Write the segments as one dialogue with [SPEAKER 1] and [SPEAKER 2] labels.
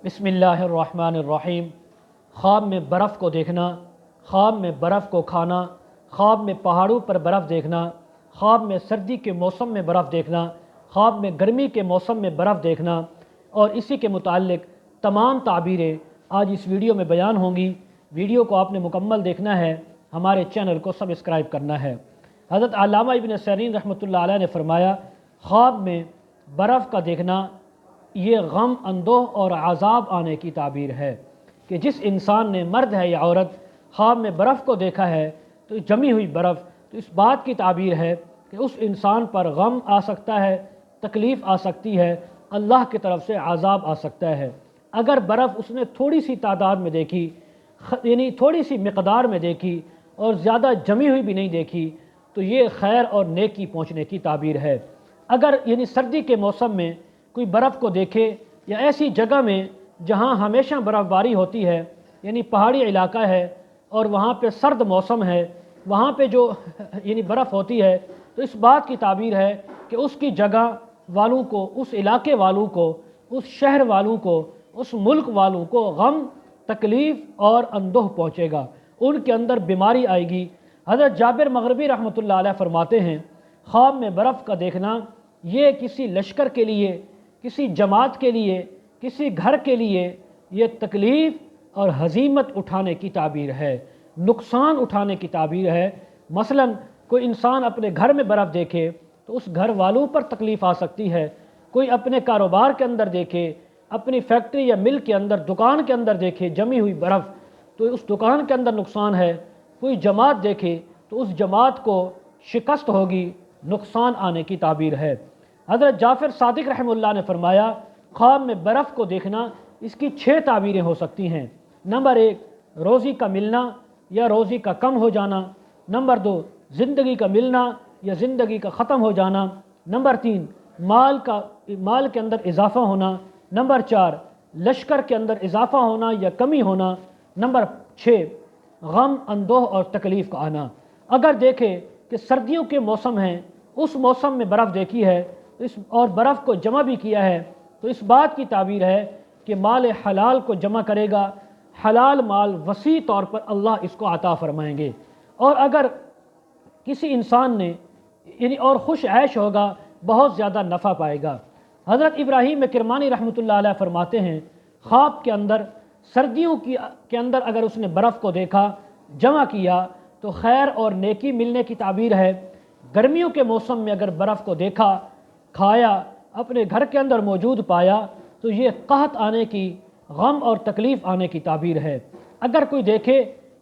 [SPEAKER 1] बिस्मिल्लाहिर्रहमानिर्रहीम। ख्वाब में बर्फ़ को देखना, ख्वाब में बर्फ़ को खाना, ख्वाब में पहाड़ों पर बर्फ़ देखना, ख्वाब में सर्दी के मौसम में बर्फ़ देखना, ख्वाब में गर्मी के मौसम में बर्फ़ देखना और इसी के मुताल्लिक़ तमाम ताबीरें आज इस वीडियो में बयान होंगी। वीडियो को आपने मुकम्मल देखना है, हमारे चैनल को सब्सक्राइब करना है। हज़रत अल्लामा इब्न सीरीन रहमतुल्लाह अलैह ने फ़रमाया, ख्वाब में बर्फ़ का देखना ये गम, अंदोह और अज़ाब आने की ताबीर है कि जिस इंसान ने, मर्द है या औरत, ख्वाब में बर्फ़ को देखा है तो जमी हुई बर्फ़, तो इस बात की ताबीर है कि उस इंसान पर गम आ सकता है, तकलीफ़ आ सकती है, अल्लाह की तरफ से अज़ाब आ सकता है। अगर बर्फ़ उसने थोड़ी सी तादाद में देखी, यानी थोड़ी सी मिक़दार में देखी और ज़्यादा जमी हुई भी नहीं देखी, तो ये खैर और नेकी पहुँचने की ताबीर है। अगर यानी सर्दी के मौसम में कोई बर्फ़ को देखे या ऐसी जगह में जहाँ हमेशा बर्फ़बारी होती है, यानी पहाड़ी इलाका है और वहाँ पे सर्द मौसम है, वहाँ पे जो यानी बर्फ़ होती है, तो इस बात की ताबीर है कि उसकी जगह वालों को, उस इलाके वालों को, उस शहर वालों को, उस मुल्क वालों को गम, तकलीफ़ और अंदोह पहुँचेगा, उनके अंदर बीमारी आएगी। हज़रत जाबिर मग़रिबी रहमतुल्लाह अलैह फरमाते हैं, ख्वाब में बर्फ़ का देखना ये किसी लश्कर के लिए, किसी जमात के लिए, किसी घर के लिए ये तकलीफ़ और हज़ीमत उठाने की ताबीर है, नुकसान उठाने की ताबीर है। मसलन कोई इंसान अपने घर में बर्फ़ देखे तो उस घर वालों पर तकलीफ़ आ सकती है। कोई अपने कारोबार के अंदर देखे, अपनी फैक्ट्री या मिल के अंदर, दुकान के अंदर देखे जमी हुई बर्फ़, तो उस दुकान के अंदर नुकसान है। कोई जमात देखे तो उस जमात को शिकस्त होगी, नुकसान आने की ताबीर है। हज़रत जाफ़र सादिक रहमतुल्लाह ने फरमाया, ख्वाब में बर्फ़ को देखना इसकी 6 ताबीरें हो सकती हैं। नंबर 1, रोज़ी का मिलना या रोज़ी का कम हो जाना। नंबर 2, ज़िंदगी का मिलना या ज़िंदगी का ख़त्म हो जाना। नंबर 3, माल के अंदर इजाफ़ा होना। नंबर 4, लश्कर के अंदर इजाफ़ा होना या कमी होना। नंबर 6, गम, अंदोह और तकलीफ़ का आना। अगर देखे कि सर्दियों के मौसम हैं, उस मौसम में बर्फ़ देखी है और बर्फ़ को जमा भी किया है, तो इस बात की ताबीर है कि माल हलाल को जमा करेगा, हलाल माल वसी तौर पर अल्लाह इसको अता फरमाएंगे। और अगर किसी इंसान ने यानी और खुश ऐश होगा, बहुत ज़्यादा नफ़ा पाएगा। हज़रत इब्राहीम किरमानी रहमतुल्लाह अलैह फरमाते हैं, ख्वाब के अंदर सर्दियों के अंदर अगर उसने बर्फ़ को देखा, जमा किया, तो खैर और नेकी मिलने की ताबीर है। गर्मियों के मौसम में अगर बर्फ़ को देखा, खाया, अपने घर के अंदर मौजूद पाया, तो ये कहत आने की, गम और तकलीफ़ आने की ताबीर है। अगर कोई देखे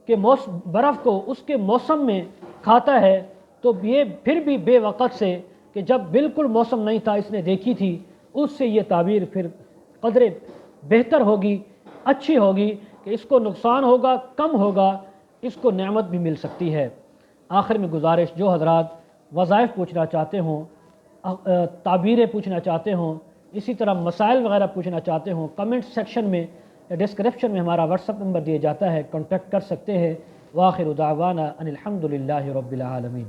[SPEAKER 1] कि बर्फ़ को उसके मौसम में खाता है, तो ये फिर भी बेवक़्त से कि जब बिल्कुल मौसम नहीं था इसने देखी थी, उससे ये ताबीर फिर क़दरे बेहतर होगी, अच्छी होगी कि इसको नुकसान होगा, कम होगा, इसको नेमत भी मिल सकती है। आखिर में गुजारिश, जो हज़रात वज़ाइफ पूछना चाहते हों, ताबीरें पूछना चाहते हों, इसी तरह मसाइल वगैरह पूछना चाहते हों, कमेंट सेक्शन में या डिस्क्रिप्शन में हमारा व्हाट्सअप नंबर दिया जाता है, कॉन्टैक्ट कर सकते हैं। व आखिर दावाना अनिल हम्दुलिल्लाहि रब्बिल आलमीन।